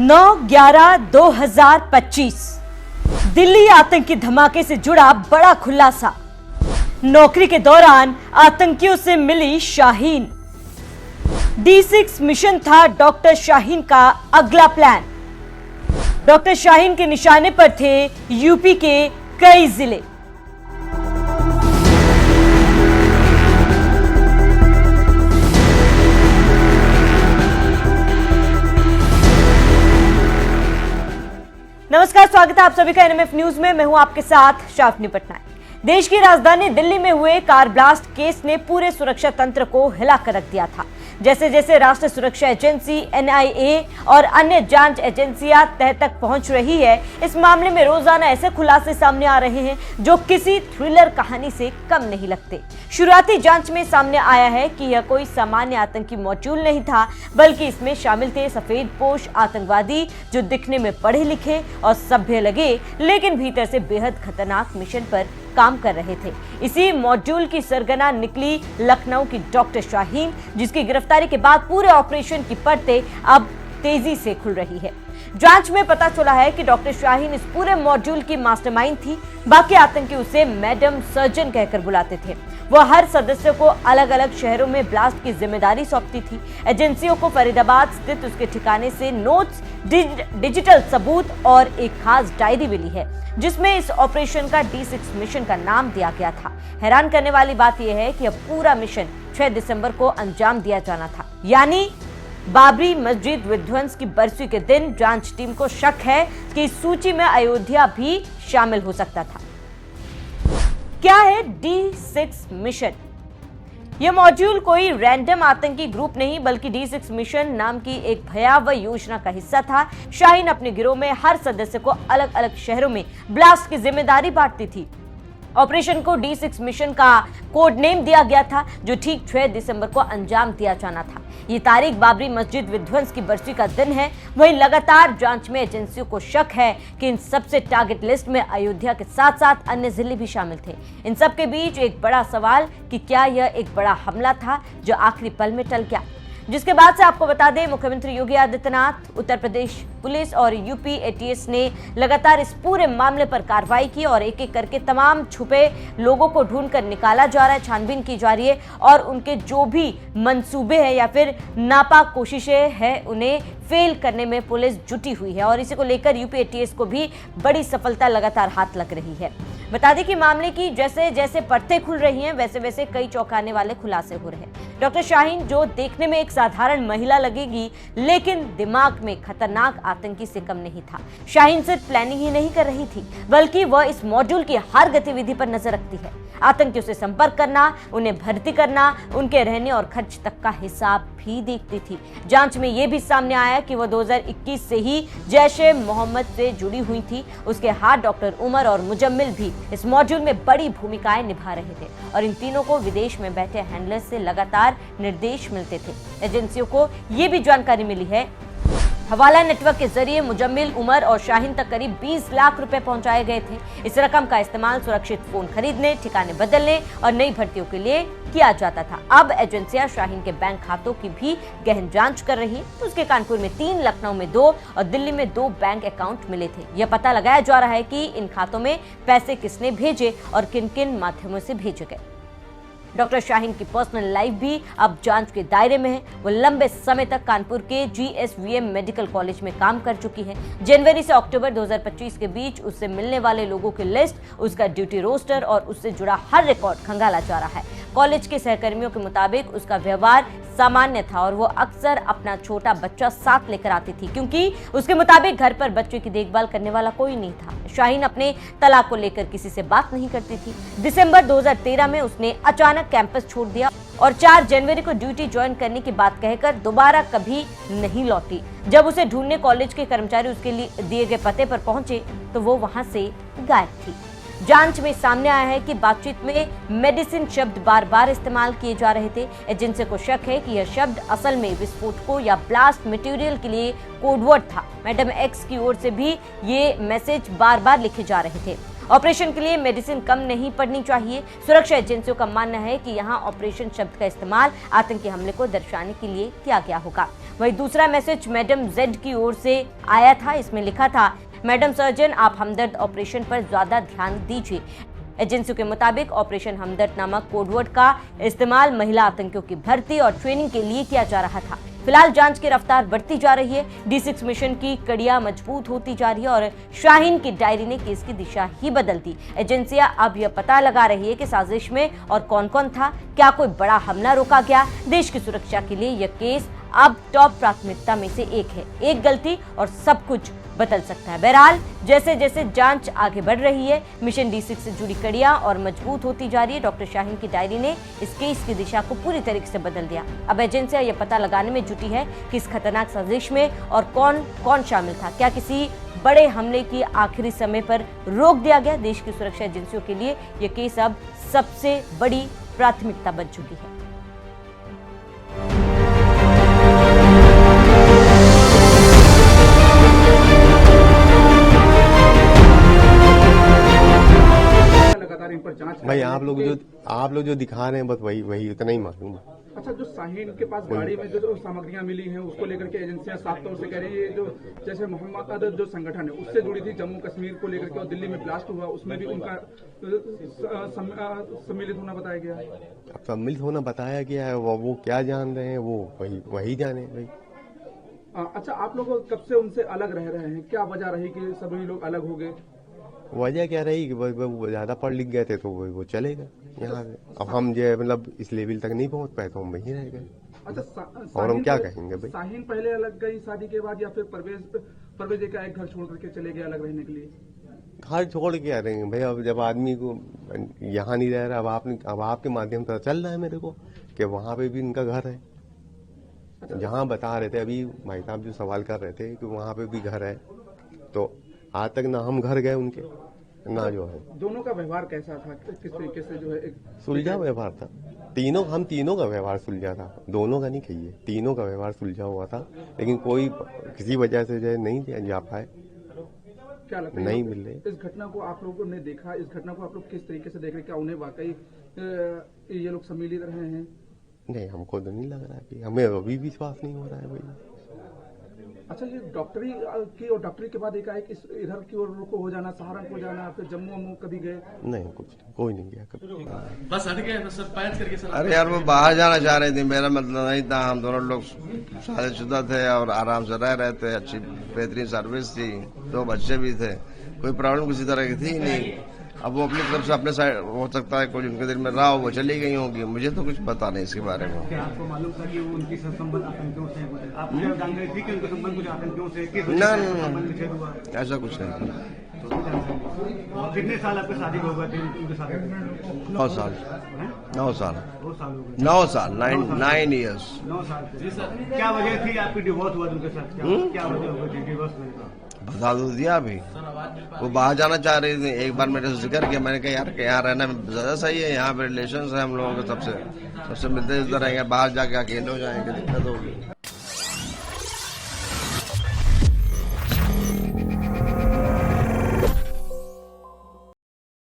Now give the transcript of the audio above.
9/11/2025 दिल्ली आतंकी धमाके से जुड़ा बड़ा खुलासा। नौकरी के दौरान आतंकियों से मिली शाहीन। D6 मिशन था डॉक्टर शाहीन का अगला प्लान। डॉक्टर शाहीन के निशाने पर थे यूपी के कई जिले। नमस्कार, स्वागत है आप सभी का NMF न्यूज में। मैं हूं आपके साथ शाफनी पटनायक। देश की राजधानी दिल्ली में हुए कार ब्लास्ट केस ने पूरे सुरक्षा तंत्र को हिलाकर रख दिया था। जैसे जैसे राष्ट्रीय सुरक्षा एजेंसी NIA और अन्य जांच एजेंसियां तह तक पहुंच रही है, इस मामले में रोजाना ऐसे खुलासे सामने आ रहे हैं जो किसी थ्रिलर कहानी से कम नहीं लगते। शुरुआती जांच में सामने आया है कि यह कोई सामान्य आतंकी मॉड्यूल नहीं था, बल्कि इसमें शामिल थे सफेद पोश आतंकवादी जो दिखने में पढ़े लिखे और सभ्य लगे, लेकिन भीतर से बेहद खतरनाक मिशन पर काम कर रहे थे। इसी मॉड्यूल की सरगना निकली लखनऊ की डॉक्टर शाहीन, जिसकी गिरफ्तारी के बाद पूरे ऑपरेशन की परतें अब तेजी से खुल रही है। जांच में पता चला है कि डॉक्टर शाहीन इस पूरे मॉड्यूल की मास्टरमाइंड थी। बाकी आतंकी उसे मैडम सर्जन कहकर बुलाते थे। वह हर सदस्य को अलग अलग शहरों में ब्लास्ट की जिम्मेदारी सौंपती थी। एजेंसियों को फरीदाबाद स्थित उसके ठिकाने से नोट्स, डिजिटल सबूत और एक खास डायरी मिली है, जिसमें इस ऑपरेशन का D6 मिशन का नाम दिया गया था। हैरान करने वाली बात यह है कि अब पूरा मिशन 6 दिसंबर को अंजाम दिया जाना था, यानी बाबरी मस्जिद विध्वंस की बरसी के दिन। जांच टीम को शक है कि इस सूची में अयोध्या भी शामिल हो सकता था। क्या है D6 मिशन? यह मॉड्यूल कोई रैंडम आतंकी ग्रुप नहीं, बल्कि D6 मिशन नाम की एक भयावह योजना का हिस्सा था। शाहीन अपने गिरोह में हर सदस्य को अलग अलग शहरों में ब्लास्ट की जिम्मेदारी बांटती थी। ऑपरेशन को D6 मिशन का कोड नेम दिया गया था, जो ठीक 6 दिसंबर को अंजाम दिया जाना था। ये तारीख बाबरी मस्जिद विध्वंस की बरसी का दिन है। वहीं लगातार जांच में एजेंसियों को शक है कि इन सबसे टारगेट लिस्ट में अयोध्या के साथ साथ अन्य जिले भी शामिल थे। इन सब के बीच एक बड़ा सवाल कि क्या यह एक बड़ा हमला था जो आखिरी पल में टल गया। जिसके बाद से आपको बता दें, मुख्यमंत्री योगी आदित्यनाथ, उत्तर प्रदेश पुलिस और यूपी ATS ने लगातार इस पूरे मामले पर कार्रवाई की और एक एक करके तमाम छुपे लोगों को ढूंढकर निकाला जा रहा है, छानबीन की जा रही है और उनके जो भी मंसूबे हैं या फिर नापाक कोशिशें हैं, उन्हें फेल करने में पुलिस जुटी हुई है। और इसी को लेकर यूपी ATS को भी बड़ी सफलता लगातार हाथ लग रही है। बता दें कि मामले की जैसे जैसे परतें खुल रही हैं, वैसे वैसे कई चौंकाने वाले खुलासे हो रहे हैं। डॉक्टर शाहीन, जो देखने में एक साधारण महिला लगेगी, लेकिन दिमाग में खतरनाक आतंकी से कम नहीं था। शाहीन सिर्फ प्लानिंग ही नहीं कर रही थी, बल्कि वह इस मॉड्यूल की हर गतिविधि पर नजर रखती है। आतंकियों से संपर्क करना, उन्हें भर्ती करना, उनके रहने और खर्च तक का हिसाब भी देखती थी। जांच में यह भी सामने आया कि वह 2021 से ही जैश-ए-मोहम्मद से जुड़ी हुई थी। उसके हाथ डॉक्टर उमर और मुजम्मिल भी इस मॉड्यूल में बड़ी भूमिकाएं निभा रहे थे और इन तीनों को विदेश में बैठे हैंडलर्स से लगातार निर्देश मिलते थे। एजेंसियों को यह भी जानकारी मिली है, हवाला नेटवर्क के जरिए मुजम्मिल, उमर और शाहीन तक करीब 20 लाख रुपए पहुंचाए गए थे। इस रकम का इस्तेमाल सुरक्षित फोन खरीदने, ठिकाने बदलने और नई भर्तियों के लिए किया जाता था। अब एजेंसियां शाहीन के बैंक खातों की भी गहन जांच कर रही हैं। तो उसके कानपुर में 3, लखनऊ में 2 और दिल्ली में 2 बैंक अकाउंट मिले थे। यह पता लगाया जा रहा है कि इन खातों में पैसे किसने भेजे और किन किन माध्यमों से भेजे गए। डॉक्टर शाहीन की पर्सनल लाइफ भी अब जांच के दायरे में है। वो लंबे समय तक कानपुर के GSVM मेडिकल कॉलेज में काम कर चुकी है। जनवरी से अक्टूबर 2025 के बीच उससे मिलने वाले लोगों की लिस्ट, उसका ड्यूटी रोस्टर और उससे जुड़ा हर रिकॉर्ड खंगाला जा रहा है। कॉलेज के सहकर्मियों के मुताबिक उसका व्यवहार सामान्य था और वो अक्सर अपना छोटा बच्चा साथ लेकर आती थी, क्योंकि उसके मुताबिक घर पर बच्चे की देखभाल करने वाला कोई नहीं था। शाहीन अपने तलाक को लेकर किसी से बात नहीं करती थी। दिसंबर 2013 में उसने अचानक कैंपस छोड़ दिया और 4 जनवरी को ड्यूटी ज्वाइन करने की बात कहकर दोबारा कभी नहीं लौटी। जब उसे ढूंढने कॉलेज के कर्मचारी उसके लिए दिए गए पते पर पहुंचे तो वो वहां से गायब थी। जांच में सामने आया है कि बातचीत में मेडिसिन शब्द बार बार इस्तेमाल किए जा रहे थे। एजेंसी को शक है कि यह शब्द असल में विस्फोटकों या ब्लास्ट मटेरियल के लिए कोडवर्ड था। मैडम एक्स की ओर से भी ये मैसेज बार बार लिखे जा रहे थे ऑपरेशन के लिए मेडिसिन कम नहीं पड़नी चाहिए। सुरक्षा एजेंसियों का मानना है कि यहाँ ऑपरेशन शब्द का इस्तेमाल आतंकी हमले को दर्शाने के लिए किया गया होगा। वहीं दूसरा मैसेज मैडम जेड की ओर से आया था। इसमें लिखा था, मैडम सर्जन, आप हमदर्द ऑपरेशन पर ज्यादा ध्यान दीजिए। एजेंसियों के मुताबिक ऑपरेशन हमदर्द नामक कोडवर्ड का इस्तेमाल महिला आतंकियों की भर्ती और ट्रेनिंग के लिए किया जा रहा था। फिलहाल जांच की रफ्तार बढ़ती जा रही है। D6 मिशन की कड़ियां मजबूत होती जा रही है और शाहीन की डायरी ने केस की दिशा ही बदल दी। एजेंसियां अब यह पता लगा रही है कि साजिश में और कौन कौन था, क्या कोई बड़ा हमला रोका गया। देश की सुरक्षा के लिए यह केस अब टॉप प्राथमिकता में से एक है। एक गलती और सब कुछ बदल सकता है। बहरहाल जैसे जैसे जांच आगे बढ़ रही है, मिशन D6 से जुड़ी कड़ियां और मजबूत होती जा रही है। डॉक्टर शाहीन की डायरी ने इस केस की दिशा को पूरी तरीके से बदल दिया। अब एजेंसियां यह पता लगाने में जुटी है कि इस खतरनाक साजिश में और कौन कौन शामिल था। क्या किसी बड़े हमले की आखिरी समय पर रोक दिया गया? देश की सुरक्षा एजेंसियों के लिए यह केस अब सबसे बड़ी प्राथमिकता बन चुकी है। भाई आप लोग जो दिखा रहे हैं बस वही उतना ही मालूम है। अच्छा, जो शाहीन के पास गाड़ी में जो सामग्रियां मिली हैं उसको लेकर के एजेंसियां साफ तौर से कह रही है, जो जैसे मोहम्मद जो संगठन है उससे जुड़ी थी, जम्मू कश्मीर को लेकर के और दिल्ली में ब्लास्ट हुआ उसमें भी उनका सम्मिलित होना बताया गया है। अब सम्मिलित होना बताया गया है, वो क्या जान रहे हैं वो वही जाने भाई। अच्छा, आप लोग कब से उनसे अलग रह रहे हैं? क्या वजह रही कि सभी लोग अलग हो गए? वजह क्या रही कि वो ज्यादा पढ़ लिख गए थे तो वो चले गए यहाँ से। अब हम जो मतलब इस लेवल तक नहीं पहुँच पाए तो हम वहीं रह गए। अच्छा, और हम क्या कहेंगे भाई? शाहीन पहले अलग गई शादी के बाद, या फिर परवेज एक घर छोड़ करके चले गए अलग रहने के लिए? घर छोड़ के आ रहे हैं भाई। अब जब आदमी को यहाँ नहीं रह रहा, अब आपके माध्यम से चल रहा है मेरे को कि वहाँ पे भी इनका घर है। जहाँ बता रहे थे अभी भाई साहब जो सवाल कर रहे थे कि वहाँ पे भी घर है, तो आज तक ना हम घर गए उनके ना जो है। दोनों का व्यवहार कैसा था? किस तरीके से जो है एक सुलझा व्यवहार था? हम तीनों का व्यवहार सुलझा था, दोनों का नहीं कहिए, तीनों का व्यवहार सुलझा हुआ था। लेकिन कोई किसी वजह से जो है नहीं जा पाए, क्या लगता है नहीं मिल रहे। इस घटना को आप लोगों ने देखा, इस घटना को आप लोग किस तरीके से देख रहे हैं? क्या उन्हें वाकई ये लोग सम्मिलित रहे हैं? नहीं, हमको तो नहीं लग रहा है, हमें अभी विश्वास नहीं हो रहा है भाई। अच्छा, ये डॉक्टरी की और डॉक्टरी के बाद एकाएक इधर की ओर रुको हो जाना, सहारनपुर जाना, फिर जम्मू कभी गए? नहीं, कोई नहीं गया कभी। बस सर पैच करके सर। अरे यार, वो बाहर जाना चाह रहे थे, मेरा मतलब नहीं था। हम दोनों लोग शादीशुदा थे और आराम से रह रहे थे, अच्छी बेहतरीन सर्विस थी, 2 बच्चे भी थे, कोई प्रॉब्लम किसी तरह की थी नहीं। अब वो अपनी तरफ से अपने साइड हो सकता है कोई उनके दिल में रहा हो, वो चली गई होंगी, मुझे तो कुछ पता नहीं इसके बारे में। क्या आपको मालूम था कि वो उनकी संबंध आतंकियों से है? आप जान रहे थे कि उनका संबंध कुछ आतंकियों से? ना, ऐसा कुछ नहीं। कितने साल आपकी शादी हो गए थे उनके साथ? 9 साल। 9 साल हो गए। 9 ईयर्स। 9 साल। जी सर, क्या वजह थी आपकी डिवोर्स हुआ उनके साथ? क्या वजह हो गई डिवोर्स होने का? बता दो दिया अभी। वो बाहर जाना चाह रही थी, एक बार मेरे से जिक्र किया, मैंने कहा यार यहाँ रहना ज्यादा सही है, यहाँ पे रिलेशन है हम लोगों के सबसे मिलते जुलते रहेंगे, बाहर जाके अकेले हो जाएंगे, दिक्कत होगी।